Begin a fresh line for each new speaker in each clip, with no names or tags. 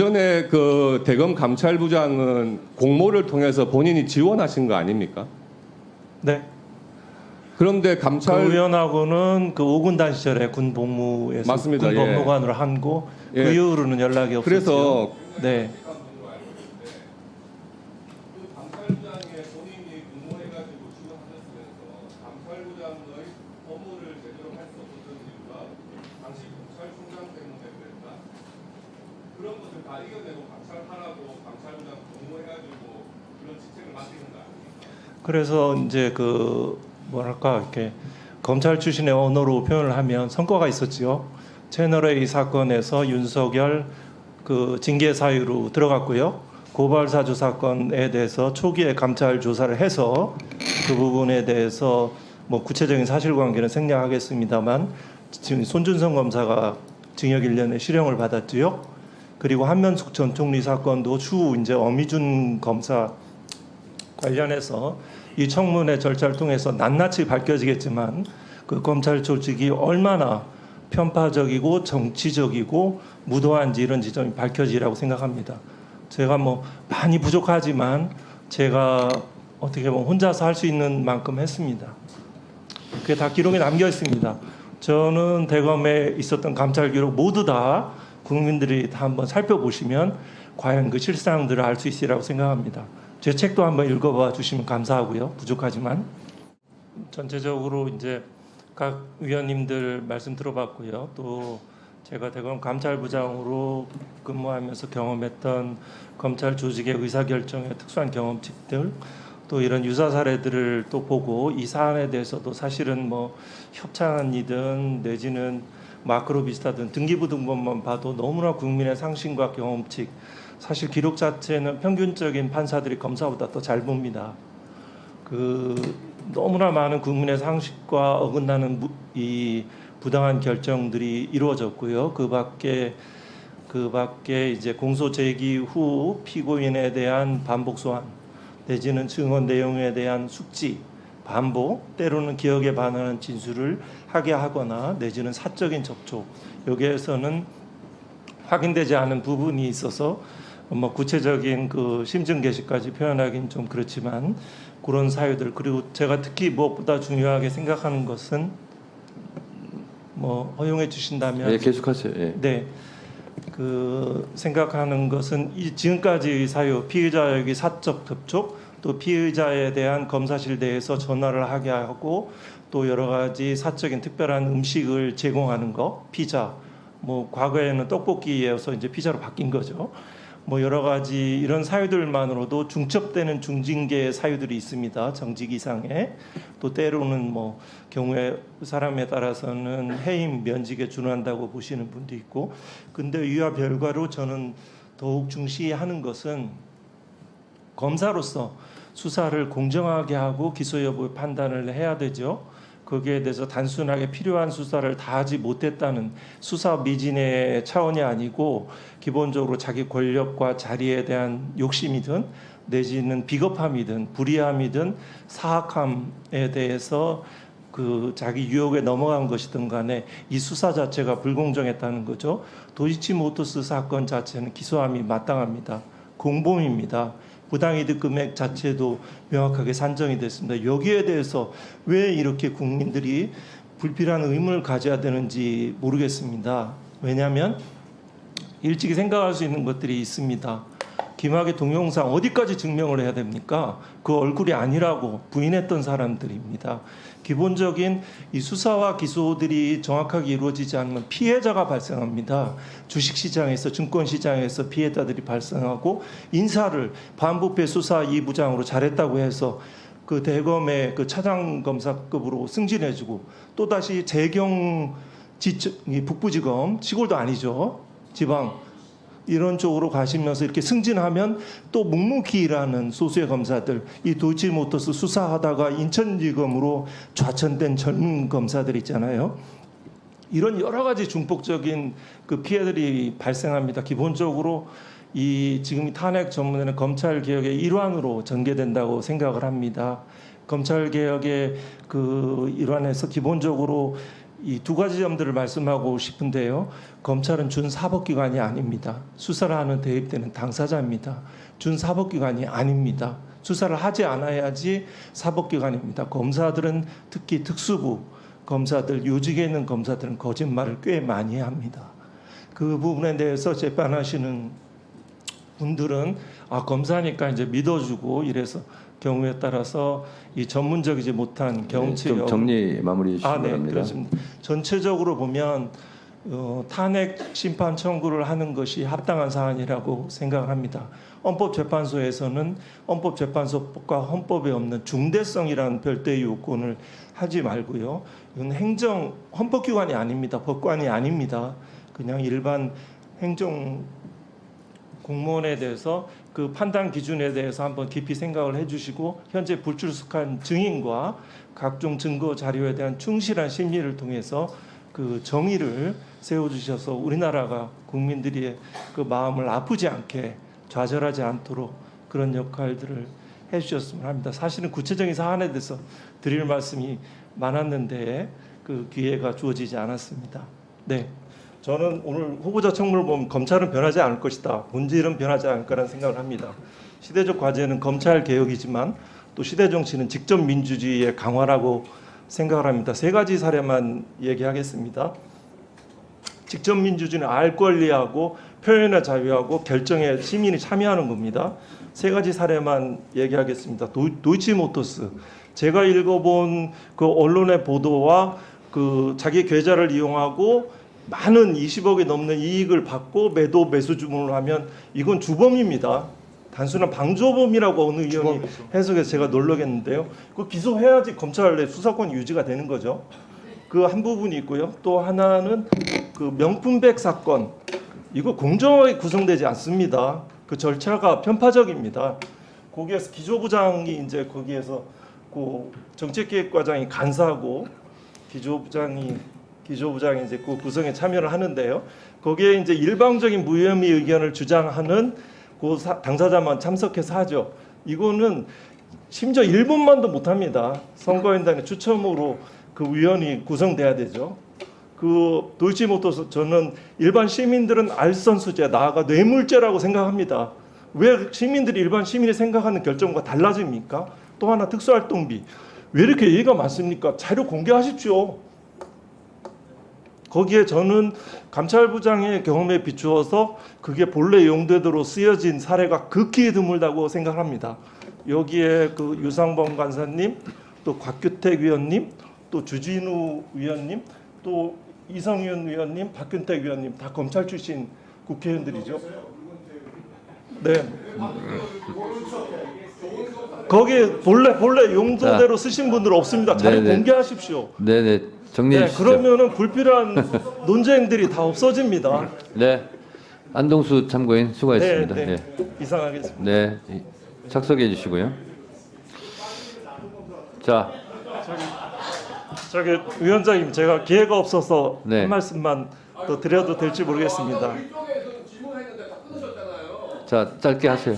전에 그 대검 감찰부장은 공모를 통해서 본인이 지원하신 거 아닙니까?
네.
그런데
그
감찰
의원하고는 그 5군단 시절에 군 복무에서
맞습니다.
군
예.
법무관으로 한고
예.
그 이후로는 연락이 없었죠.
그래서
네.
감찰부장의 본인이 공모해가지고 지원하셨으면서 감찰부장의 업무를 제대로 할 수 없었던 이유가 당시 검찰총장 때문에 그랬다. 그런 것을 다 이겨내고 감찰하라고 감찰부장 공모해가지고 그런 직책을 맡기는 거 아닙니까?
그래서 이제 그 뭐랄까 이렇게 검찰 출신의 언어로 표현을 하면 성과가 있었지요. 채널A 사건에서 윤석열 그 징계 사유로 들어갔고요. 고발 사주 사건에 대해서 초기에 감찰 조사를 해서 그 부분에 대해서 뭐 구체적인 사실관계는 생략하겠습니다만 지금 손준성 검사가 징역 1년의 실형을 받았지요. 그리고 한면숙 전 총리 사건도 추후 이제 어미준 검사 관련해서 이 청문회 절차를 통해서 낱낱이 밝혀지겠지만 그 검찰 조직이 얼마나 편파적이고 정치적이고 무도한지 이런 지점이 밝혀지라고 생각합니다. 제가 뭐 많이 부족하지만 제가 어떻게 보면 혼자서 할 수 있는 만큼 했습니다. 그게 다 기록에 남겨 있습니다. 저는 대검에 있었던 감찰 기록 모두 다 국민들이 다 한번 살펴보시면 과연 그 실상들을 알 수 있으리라고 생각합니다. 제 책도 한번 읽어봐 주시면 감사하고요. 부족하지만 전체적으로 이제 각 위원님들 말씀 들어봤고요. 또 제가 대검 감찰부장으로 근무하면서 경험했던 검찰 조직의 의사결정의 특수한 경험칙들 또 이런 유사 사례들을 또 보고 이 사안에 대해서도 사실은 뭐 협찬이든 내지는 마크로 비슷하든 등기부등본만 봐도 너무나 국민의 상식과 경험칙 사실 기록 자체는 평균적인 판사들이 검사보다 더 잘 봅니다. 그 너무나 많은 국민의 상식과 어긋나는 이 부당한 결정들이 이루어졌고요. 그 밖에 이제 공소 제기 후 피고인에 대한 반복 소환 내지는 증언 내용에 대한 숙지, 반복, 때로는 기억에 반하는 진술을 하게 하거나 내지는 사적인 접촉 여기에서는 확인되지 않은 부분이 있어서 뭐 구체적인 그 심증 게시까지 표현하기는 좀 그렇지만 그런 사유들 그리고 제가 특히 무엇보다 중요하게 생각하는 것은 뭐 허용해 주신다면
예, 계속하세요. 예.
네. 그 생각하는 것은 이 지금까지 사유 피의자에게 사적 접촉 또 피의자에 대한 검사실 내에서 전화를 하게 하고 또 여러 가지 사적인 특별한 음식을 제공하는 거 피자 뭐 과거에는 떡볶이에서 이제 피자로 바뀐 거죠. 뭐 여러 가지 이런 사유들만으로도 중첩되는 중징계의 사유들이 있습니다. 정직 이상의 또 때로는 뭐 경우에 사람에 따라서는 해임 면직에 준한다고 보시는 분도 있고 근데 이와 별과로 저는 더욱 중시하는 것은 검사로서 수사를 공정하게 하고 기소 여부의 판단을 해야 되죠. 거기에 대해서 단순하게 필요한 수사를 다 하지 못했다는 수사 미진의 차원이 아니고 기본적으로 자기 권력과 자리에 대한 욕심이든 내지는 비겁함이든 불의함이든 사악함에 대해서 그 자기 유혹에 넘어간 것이든 간에 이 수사 자체가 불공정했다는 거죠. 도이치모터스 사건 자체는 기소함이 마땅합니다. 공범입니다. 부당이득 금액 자체도 명확하게 산정이 됐습니다. 여기에 대해서 왜 이렇게 국민들이 불필요한 의문을 가져야 되는지 모르겠습니다. 왜냐하면 일찍이 생각할 수 있는 것들이 있습니다. 김학의 동영상 어디까지 증명을 해야 됩니까? 그 얼굴이 아니라고 부인했던 사람들입니다. 기본적인 이 수사와 기소들이 정확하게 이루어지지 않으면 피해자가 발생합니다. 주식시장에서 증권시장에서 피해자들이 발생하고 인사를 반부패 수사 2부장으로 잘했다고 해서 그 대검의 그 차장검사급으로 승진해주고 또다시 재경 북부지검 시골도 아니죠. 지방 이런 쪽으로 가시면서 이렇게 승진하면 또 묵묵히 일하는 소수의 검사들 이 도이치모터스 수사하다가 인천지검으로 좌천된 젊은 검사들 있잖아요. 이런 여러 가지 중폭적인 그 피해들이 발생합니다. 기본적으로 이 지금 탄핵 전문에는 검찰 개혁의 일환으로 전개된다고 생각을 합니다. 검찰 개혁의 그 일환에서 기본적으로 이 두 가지 점들을 말씀하고 싶은데요. 검찰은 준사법기관이 아닙니다. 수사를 하는 대입되는 당사자입니다. 준사법기관이 아닙니다. 수사를 하지 않아야지 사법기관입니다. 검사들은 특히 특수부 검사들, 요직에 있는 검사들은 거짓말을 꽤 많이 합니다. 그 부분에 대해서 재판하시는 분들은 검사니까 이제 믿어주고 이래서 경우에 따라서 이 전문적이지 못한 경험치
좀 정리 마무리해 주시기 바랍니다.
네, 그렇습니다. 전체적으로 보면 탄핵 심판 청구를 하는 것이 합당한 사안이라고 생각을 합니다. 헌법재판소에서는 헌법재판소법과 헌법에 없는 중대성이라는 별도의 요건을 하지 말고요. 이건 행정 헌법기관이 아닙니다. 법관이 아닙니다. 그냥 일반 행정 공무원에 대해서 그 판단 기준에 대해서 한번 깊이 생각을 해주시고 현재 불출석한 증인과 각종 증거 자료에 대한 충실한 심리를 통해서 그 정의를 세워주셔서 우리나라가 국민들의 그 마음을 아프지 않게 좌절하지 않도록 그런 역할들을 해주셨으면 합니다. 사실은 구체적인 사안에 대해서 드릴 말씀이 많았는데 그 기회가 주어지지 않았습니다. 네. 저는 오늘 후보자 청문을 보면 검찰은 변하지 않을 것이다. 본질은 변하지 않을 거라는 생각을 합니다. 시대적 과제는 검찰 개혁이지만 또 시대 정치는 직접 민주주의의 강화라고 생각을 합니다. 세 가지 사례만 얘기하겠습니다. 직접 민주주의는 알 권리하고 표현의 자유하고 결정에 시민이 참여하는 겁니다. 세 가지 사례만 얘기하겠습니다. 도이치모터스, 제가 읽어본 그 언론의 보도와 그 자기 계좌를 이용하고 많은 20억이 넘는 이익을 받고 매수 주문을 하면 이건 주범입니다. 단순한 방조범이라고 어느 의원이 해석해서 제가 놀라겠는데요. 그 기소해야지 검찰 내 수사권 유지가 되는 거죠. 그 한 부분이 있고요. 또 하나는 그 명품백 사건, 이거 공정하게 구성되지 않습니다. 그 절차가 편파적입니다. 거기에서 기조부장이 이제 거기에서 그 정책기획과장이 간사하고 기조부장이 이제 그 구성에 참여를 하는데요. 거기에 이제 일방적인 무혐의 의견을 주장하는 그 당사자만 참석해서 하죠. 이거는 심지어 1분만도 못합니다. 선거인단의 추첨으로 그 위원이 구성돼야 되죠. 그 도이치모터스 저는 일반 시민들은 알선수재, 나아가 뇌물죄라고 생각합니다. 왜 시민들이 일반 시민이 생각하는 결정과 달라집니까? 또 하나 특수활동비. 왜 이렇게 얘기가 많습니까? 자료 공개하십시오. 거기에 저는 감찰부장의 경험에 비추어서 그게 본래 용도대로 쓰여진 사례가 극히 드물다고 생각합니다. 여기에 그 유상범 간사님, 또 곽규택 위원님, 또 주진우 위원님, 또 이성윤 위원님, 박균택 위원님 다 검찰 출신 국회의원들이죠. 네. 거기에 본래 용도대로 쓰신 분들 없습니다. 자료 공개하십시오.
네네. 정리해 주시죠.
그러면은 불필요한 논쟁들이 다 없어집니다.
네. 안동수 참고인 수고하셨습니다.
네. 이상하겠습니다.
네. 착석해 주시고요. 자,
저기 위원장님, 제가 기회가 없어서
네.
한 말씀만 더 드려도 될지 모르겠습니다.
자, 짧게 하세요.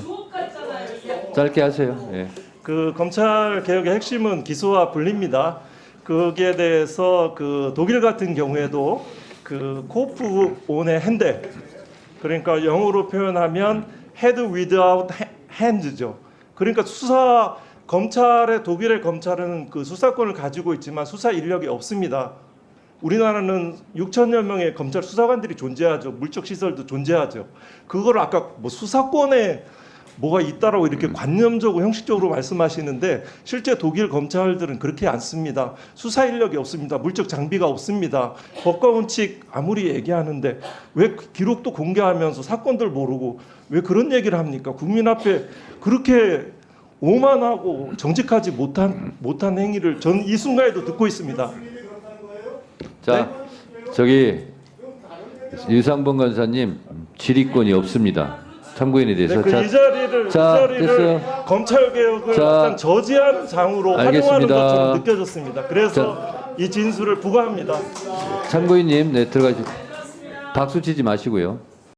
짧게 하세요. 예.
그 검찰 개혁의 핵심은 기소와 분리입니다. 거기에 대해서 그 독일 같은 경우에도 그 코프 온의 핸드, 그러니까 영어로 표현하면 head without hands죠. 그러니까 검찰의 독일의 검찰은 그 수사권을 가지고 있지만 수사 인력이 없습니다. 우리나라는 6천여 명의 검찰 수사관들이 존재하죠. 물적 시설도 존재하죠. 그걸 아까 뭐 수사권에 뭐가 있다라고 이렇게 관념적으로 형식적으로 말씀하시는데 실제 독일 검찰들은 그렇게 않습니다. 수사 인력이 없습니다. 물적 장비가 없습니다. 법과 원칙 아무리 얘기하는데 왜 기록도 공개하면서 사건들 모르고 왜 그런 얘기를 합니까? 국민 앞에 그렇게 오만하고 정직하지 못한 행위를 전 이 순간에도 듣고 있습니다.
자, 저기 유상범 간사님 질의권이 없습니다. 참고인에 대해서.
네, 이 자리를
됐어요.
검찰 개혁을 약간 저지한 장으로 활용하는
알겠습니다.
것처럼 느껴졌습니다. 그래서 이 진술을 부과합니다.
참고인님, 네, 들어가시고 박수 치지 마시고요.